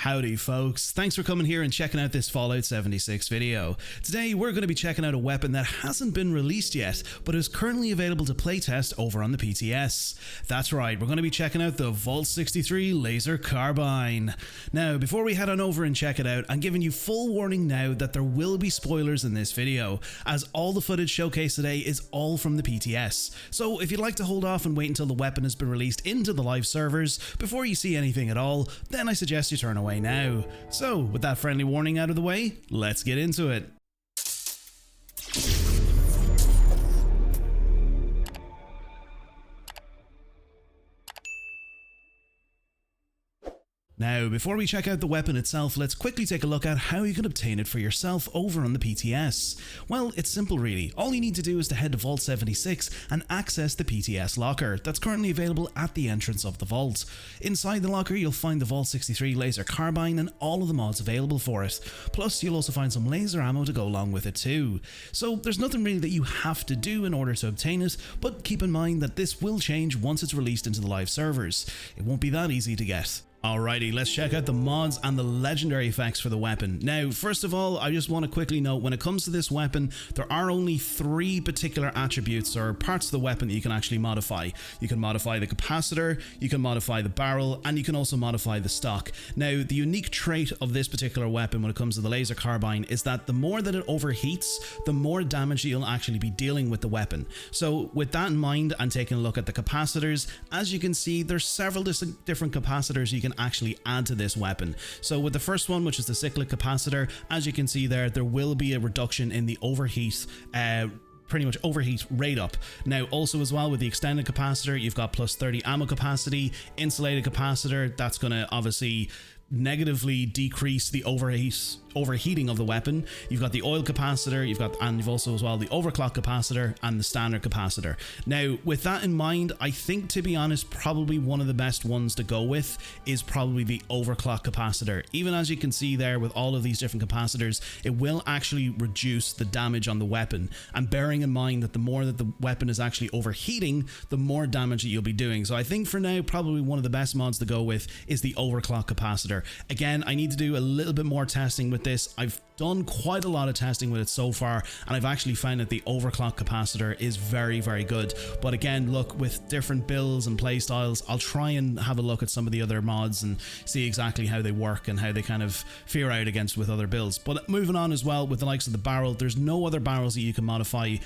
Howdy folks, thanks for coming here and checking out this Fallout 76 video. Today we're going to be checking out a weapon that hasn't been released yet, but is currently available to playtest over on the PTS. That's right, we're going to be checking out the Vault 63 Laser Carbine. Now, before we head on over and check it out, I'm giving you full warning now that there will be spoilers in this video, as all the footage showcased today is all from the PTS. So if you'd like to hold off and wait until the weapon has been released into the live servers before you see anything at all, then I suggest you turn away now. So, with that friendly warning out of the way, let's get into it. Now, before we check out the weapon itself, let's quickly take a look at how you can obtain it for yourself over on the PTS. Well, it's simple really. All you need to do is to head to Vault 76 and access the PTS locker that's currently available at the entrance of the vault. Inside the locker, you'll find the Vault 63 Laser Carbine and all of the mods available for it. Plus, you'll also find some laser ammo to go along with it too. So, there's nothing really that you have to do in order to obtain it, but keep in mind that this will change once it's released into the live servers. It won't be that easy to get. Alrighty, let's check out the mods and the legendary effects for the weapon. Now, first of all, I just want to quickly note, when it comes to this weapon, there are only 3 particular attributes or parts of the weapon that you can actually modify. You can modify the capacitor, you can modify the barrel, and you can also modify the stock. Now, the unique trait of this particular weapon when it comes to the Laser Carbine is that the more that it overheats, the more damage you'll actually be dealing with the weapon. So, with that in mind, and taking a look at the capacitors, as you can see, there's several different capacitors you can actually add to this weapon. So with the first one, which is the cyclic capacitor, as you can see there will be a reduction in the overheat, pretty much overheat rate up. Now also as well with the extended capacitor, you've got plus 30 ammo capacity. Insulated capacitor, that's going to obviously negatively decrease the overheating of the weapon. You've got the oil capacitor, and you've also as well the overclock capacitor and the standard capacitor. Now with that in mind, I think, to be honest, probably one of the best ones to go with is probably the overclock capacitor. Even as you can see there with all of these different capacitors, it will actually reduce the damage on the weapon, and bearing in mind that the more that the weapon is actually overheating, the more damage that you'll be doing. So I think for now probably one of the best mods to go with is the overclock capacitor. Again, I need to do a little bit more testing with this. I've done quite a lot of testing with it so far, and I've actually found that the overclock capacitor is very, very good. But again, look, with different builds and playstyles, I'll try and have a look at some of the other mods and see exactly how they work and how they kind of fare out against with other builds. But moving on as well, with the likes of the barrel, there's no other barrels that you can modify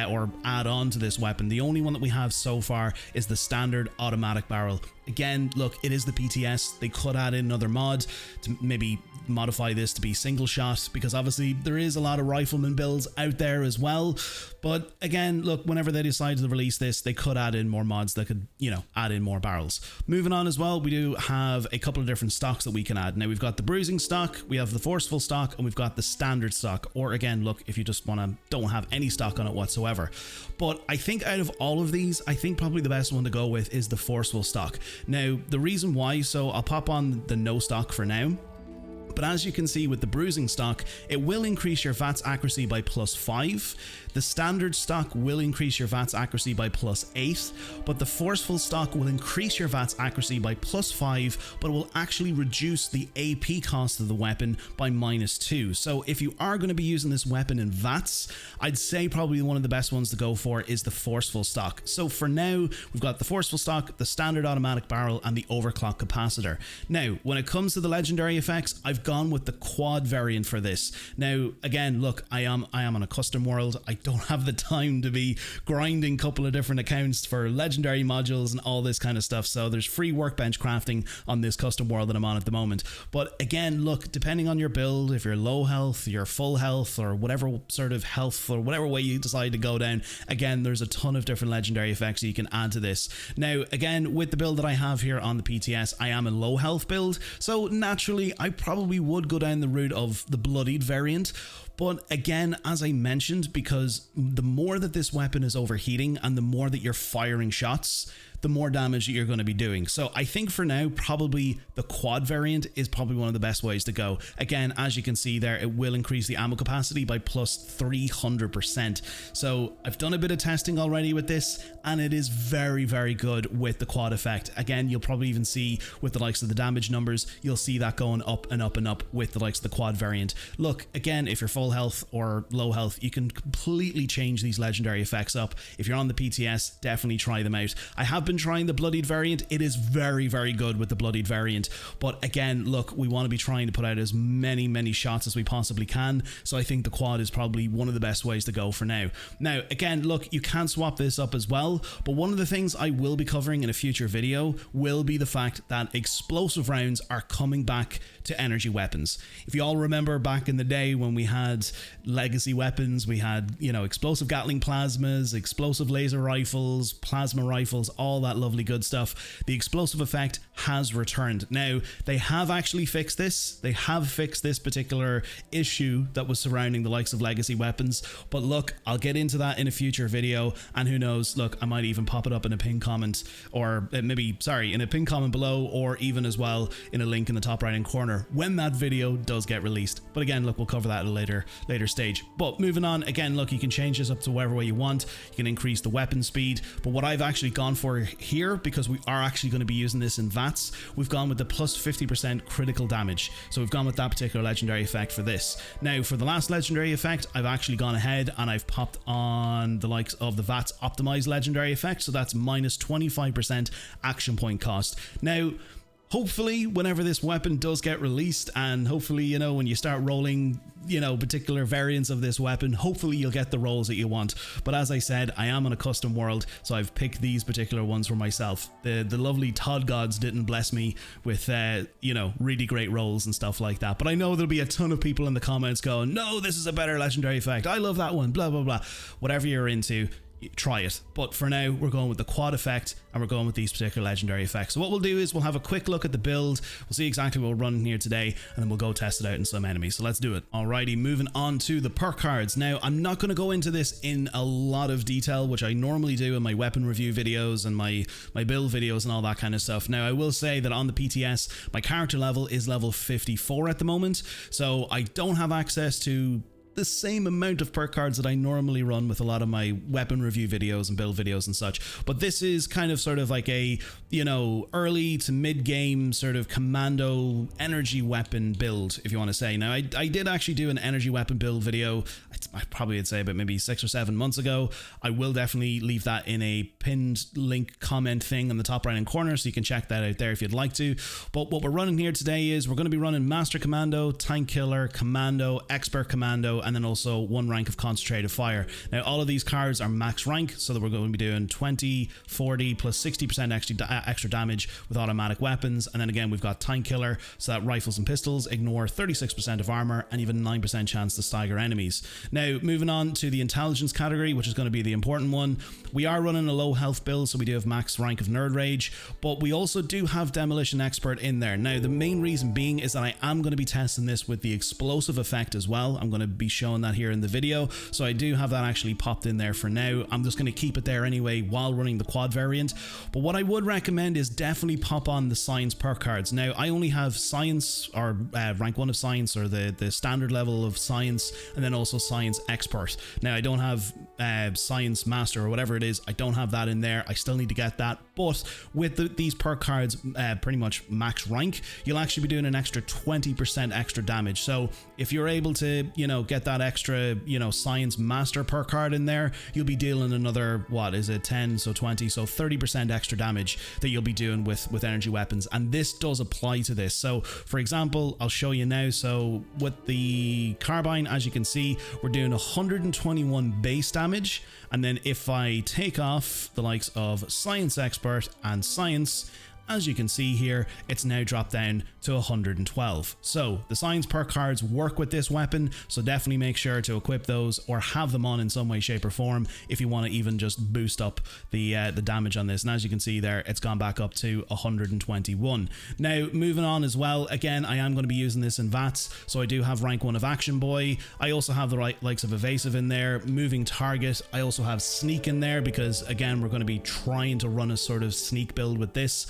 or add on to this weapon. The only one that we have so far is the standard automatic barrel. Again, look, it is the PTS. They could add in another mod to maybe modify this to be single shot, because obviously there is a lot of rifleman builds out there as well. But again, look, whenever they decide to release this, they could add in more mods that could, you know, add in more barrels. Moving on as well, we do have a couple of different stocks that we can add. Now we've got the bruising stock, we have the forceful stock, and we've got the standard stock. Or again, look, if you just don't have any stock on it whatsoever. But I think out of all of these, I think probably the best one to go with is the forceful stock. Now the reason why, so I'll pop on the no stock for now. But as you can see with the bruising stock, it will increase your VATS accuracy by plus 5. The standard stock will increase your VATS accuracy by plus 8, but the forceful stock will increase your VATS accuracy by plus 5, but it will actually reduce the AP cost of the weapon by minus 2. So if you are going to be using this weapon in VATS, I'd say probably one of the best ones to go for is the forceful stock. So for now, we've got the forceful stock, the standard automatic barrel, and the overclock capacitor. Now, when it comes to the legendary effects, I've gone with the quad variant for this. Now, again, look, I am on a custom world. I don't have the time to be grinding a couple of different accounts for legendary modules and all this kind of stuff. So there's free workbench crafting on this custom world that I'm on at the moment. But again, look, depending on your build, if you're low health, you're full health, or whatever sort of health or whatever way you decide to go down, again, there's a ton of different legendary effects you can add to this. Now, again, with the build that I have here on the PTS, I am a low health build. So naturally, I probably would go down the route of the bloodied variant. But again, as I mentioned, because the more that this weapon is overheating and the more that you're firing shots, the more damage that you're going to be doing. So I think for now, probably the quad variant is probably one of the best ways to go. Again, as you can see there, it will increase the ammo capacity by plus 300%. So I've done a bit of testing already with this, and it is very, very good with the quad effect. Again, you'll probably even see with the likes of the damage numbers, you'll see that going up and up and up with the likes of the quad variant. Look, again, if you're full health or low health, you can completely change these legendary effects up. If you're on the PTS, definitely try them out. I have been trying the bloodied variant. It is very, very good with the bloodied variant. But again, look, we want to be trying to put out as many shots as we possibly can. So I think the quad is probably one of the best ways to go for now. Now, again, look, you can swap this up as well. But one of the things I will be covering in a future video will be the fact that explosive rounds are coming back to energy weapons. If you all remember back in the day when we had legacy weapons, we had, you know, explosive Gatling plasmas, explosive laser rifles, plasma rifles, all that lovely good stuff. The explosive effect has returned. Now, they have actually fixed this. They have fixed this particular issue that was surrounding the likes of legacy weapons. But look, I'll get into that in a future video, and who knows, look, I might even pop it up in a pinned comment, or maybe, sorry, in a pinned comment below, or even as well in a link in the top right hand corner when that video does get released. But again, look, we'll cover that at a later stage. But moving on, again, look, you can change this up to whatever way you want. You can increase the weapon speed. But what I've actually gone for here, because we are actually going to be using this in VATS, we've gone with the plus 50% critical damage. So we've gone with that particular legendary effect for this. Now, for the last legendary effect, I've actually gone ahead and I've popped on the likes of the VATS optimized legendary effect. So that's minus 25% action point cost. Now, hopefully, whenever this weapon does get released, and hopefully, you know, when you start rolling, you know, particular variants of this weapon, hopefully you'll get the rolls that you want. But as I said, I am on a custom world, so I've picked these particular ones for myself. The lovely Todd gods didn't bless me with, you know, really great rolls and stuff like that. But I know there'll be a ton of people in the comments going, no, this is a better legendary effect. I love that one, blah, blah, blah. Whatever you're into, try it. But for now, we're going with the quad effect, and we're going with these particular legendary effects. So what we'll do is we'll have a quick look at the build, we'll see exactly what we're running here today, and then we'll go test it out in some enemies. So let's do it. Alrighty, moving on to the perk cards. Now, I'm not going to go into this in a lot of detail, which I normally do in my weapon review videos and my build videos and all that kind of stuff. Now, I will say that on the PTS, my character level is level 54 at the moment, so I don't have access to the same amount of perk cards that I normally run with a lot of my weapon review videos and build videos and such. But this is kind of sort of like a, you know, early to mid game sort of commando energy weapon build, if you want to say. Now, I did actually do an energy weapon build video, I probably would say about maybe 6 or 7 months ago. I will definitely leave that in a pinned link comment thing in the top right hand corner, so you can check that out there if you'd like to. But what we're running here today is we're going to be running Master Commando, Tank Killer, Commando, Expert Commando, and then also 1 rank of Concentrated Fire. Now, all of these cards are max rank, so that we're going to be doing 20, 40, plus 60% extra damage with automatic weapons. And then again, we've got Tank Killer, so that rifles and pistols ignore 36% of armor and even 9% chance to stagger enemies. Now, moving on to the intelligence category, which is going to be the important one. We are running a low health build, so we do have max rank of Nerd Rage, but we also do have Demolition Expert in there. Now, the main reason being is that I am going to be testing this with the explosive effect as well. I'm going to be showing that here in the video, so I do have that actually popped in there for now. I'm just going to keep it there anyway while running the quad variant. But what I would recommend is definitely pop on the science perk cards. Now, I only have science, or rank 1 of science, or the standard level of science, and then also science expert. Now, I don't have science master or whatever it is. I don't have that in there. I still need to get that. But with these perk cards pretty much max rank, you'll actually be doing an extra 20% extra damage. So if you're able to, you know, get that extra, you know, science master perk card in there, you'll be dealing another, what is it, 10, so 20, so 30% extra damage that you'll be doing with energy weapons. And this does apply to this. So for example, I'll show you now. So with the carbine, as you can see, we're doing 121 base damage. And then if I take off the likes of science expert and science, as you can see here, it's now dropped down to 112. So the science perk cards work with this weapon, so definitely make sure to equip those or have them on in some way, shape or form if you want to even just boost up the damage on this. And as you can see there, it's gone back up to 121. Now moving on as well, again, I am going to be using this in VATS, so I do have rank 1 of Action Boy. I also have the likes of Evasive in there, Moving Target. I also have Sneak in there because again, we're going to be trying to run a sort of sneak build with this.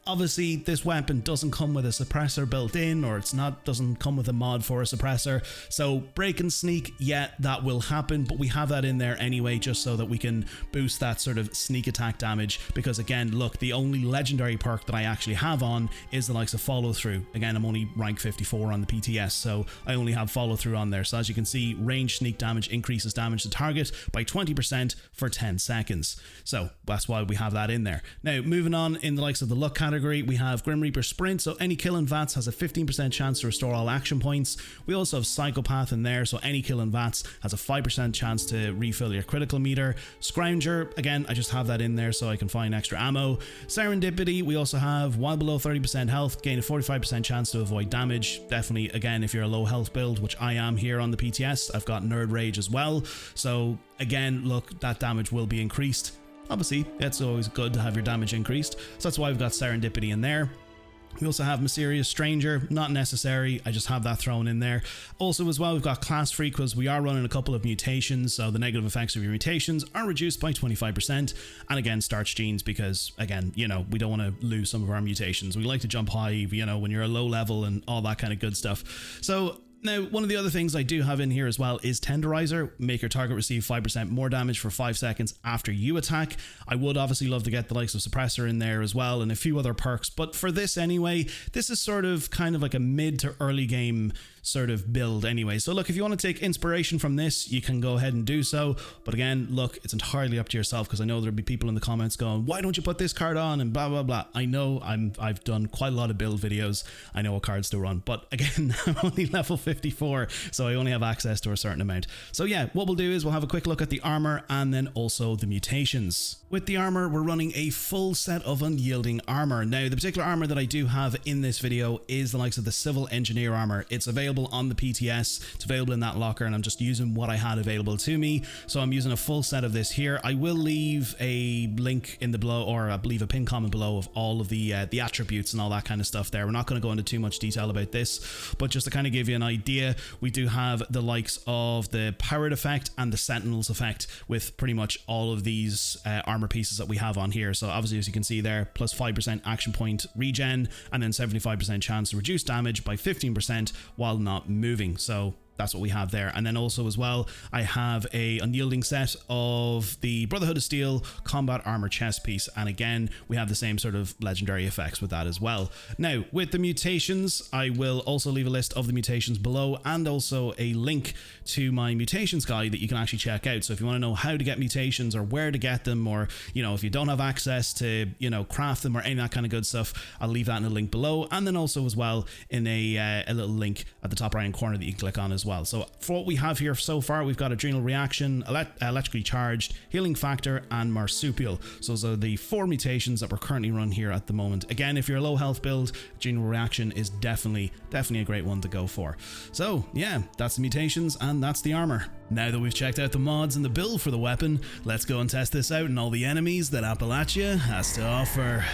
Obviously, this weapon doesn't come with a suppressor built in, or doesn't come with a mod for a suppressor. So break and sneak, yeah, that will happen, but we have that in there anyway, just so that we can boost that sort of sneak attack damage. Because again, look, the only legendary perk that I actually have on is the likes of follow through. Again, I'm only rank 54 on the PTS, so I only have follow through on there. So as you can see, range sneak damage increases damage to target by 20% for 10 seconds. So that's why we have that in there. Now, moving on in the likes of the luck category, we have Grim Reaper Sprint, so any kill in VATS has a 15% chance to restore all action points. We also have Psychopath in there, so any kill in VATS has a 5% chance to refill your critical meter. Scrounger, again, I just have that in there so I can find extra ammo. Serendipity, we also have while below 30% health, gain a 45% chance to avoid damage. Definitely, again, if you're a low health build, which I am here on the PTS, I've got Nerd Rage as well. So again, look, that damage will be increased. Obviously, it's always good to have your damage increased, so that's why we've got Serendipity in there. We also have Mysterious Stranger, not necessary, I just have that thrown in there. Also as well, we've got Class Free because we are running a couple of mutations, so the negative effects of your mutations are reduced by 25%. And again, Starch Genes because, again, you know, we don't want to lose some of our mutations. We like to jump high, you know, when you're a low level and all that kind of good stuff. So now, one of the other things I do have in here as well is Tenderizer. Make your target receive 5% more damage for 5 seconds after you attack. I would obviously love to get the likes of Suppressor in there as well and a few other perks, but for this anyway, this is sort of kind of like a mid to early game sort of build anyway. So look, if you want to take inspiration from this, you can go ahead and do so. But again, look, it's entirely up to yourself because I know there'll be people in the comments going, why don't you put this card on and blah, blah, blah. I know I've done quite a lot of build videos. I know what cards to run, but again, I'm only level 54, so I only have access to a certain amount. So yeah, what we'll do is we'll have a quick look at the armor and then also the mutations. With the armor, we're running a full set of unyielding armor. Now, the particular armor that I do have in this video is the likes of the Civil Engineer armor. It's available on the PTS, it's available in that locker, and I'm just using what I had available to me. So I'm using a full set of this here. I will leave a link in the below, or I believe a pin comment below of all of the attributes and all that kind of stuff there. We're not going to go into too much detail about this, but just to kind of give you an idea, we do have the likes of the Powered effect and the Sentinels effect with pretty much all of these armor pieces that we have on here. So obviously, as you can see there, plus 5% action point regen, and then 75% chance to reduce damage by 15% while not moving. So that's what we have there. And then also as well, I have a unyielding set of the Brotherhood of Steel combat armor chest piece, and again we have the same sort of legendary effects with that as well. Now with the mutations, I will also leave a list of the mutations below and also a link to my mutations guide that you can actually check out. So if you want to know how to get mutations or where to get them, or you know, if you don't have access to, you know, craft them or any of that kind of good stuff, I'll leave that in a link below, and then also as well in a little link at the top right hand corner that you can click on as well. So for what we have here so far, we've got Adrenal Reaction, Electrically Charged, Healing Factor, and Marsupial. So those are the 4 mutations that we're currently running here at the moment. Again, if you're a low health build, Adrenal Reaction is definitely a great one to go for. So yeah, that's the mutations and that's the armor. Now that we've checked out the mods and the build for the weapon, let's go and test this out and all the enemies that Appalachia has to offer.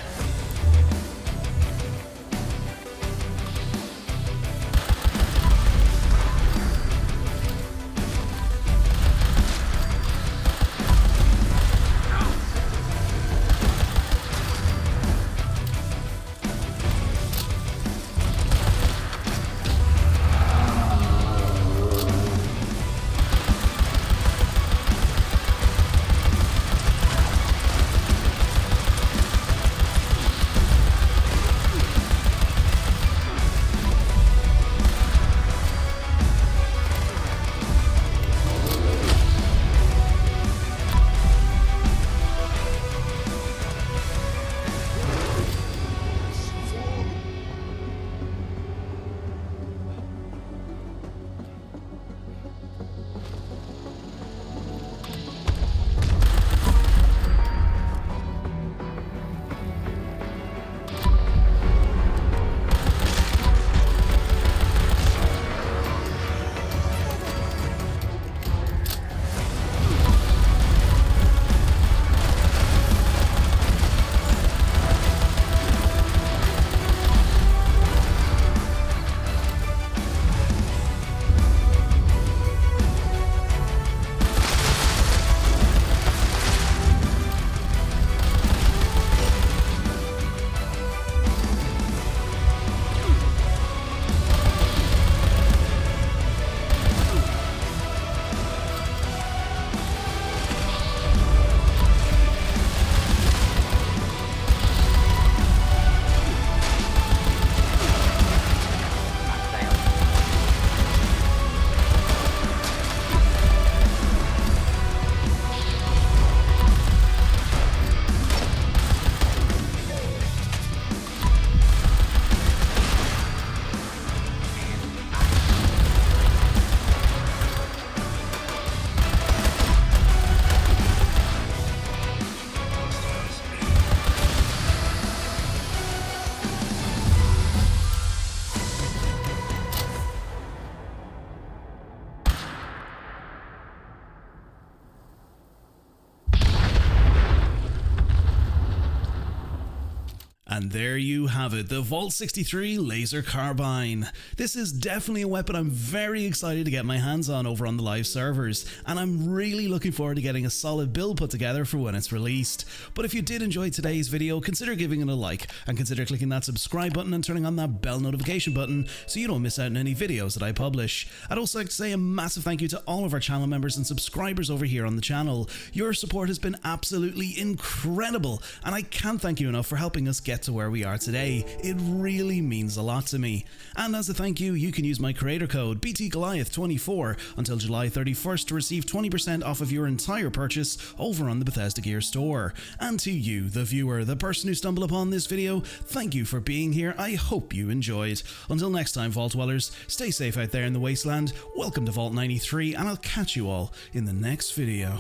And there you have it, the Vault 63 Laser Carbine. This is definitely a weapon I'm very excited to get my hands on over on the live servers, and I'm really looking forward to getting a solid build put together for when it's released. But if you did enjoy today's video, consider giving it a like, and consider clicking that subscribe button and turning on that bell notification button so you don't miss out on any videos that I publish. I'd also like to say a massive thank you to all of our channel members and subscribers over here on the channel. Your support has been absolutely incredible, and I can't thank you enough for helping us get to where we are today. It really means a lot to me. And as a thank you, you can use my creator code BTGoliath24 until July 31st to receive 20% off of your entire purchase over on the Bethesda Gear store. And to you, the viewer, the person who stumbled upon this video, thank you for being here. I hope you enjoyed. Until next time, Vault Dwellers, stay safe out there in the wasteland. Welcome to Vault 93, and I'll catch you all in the next video.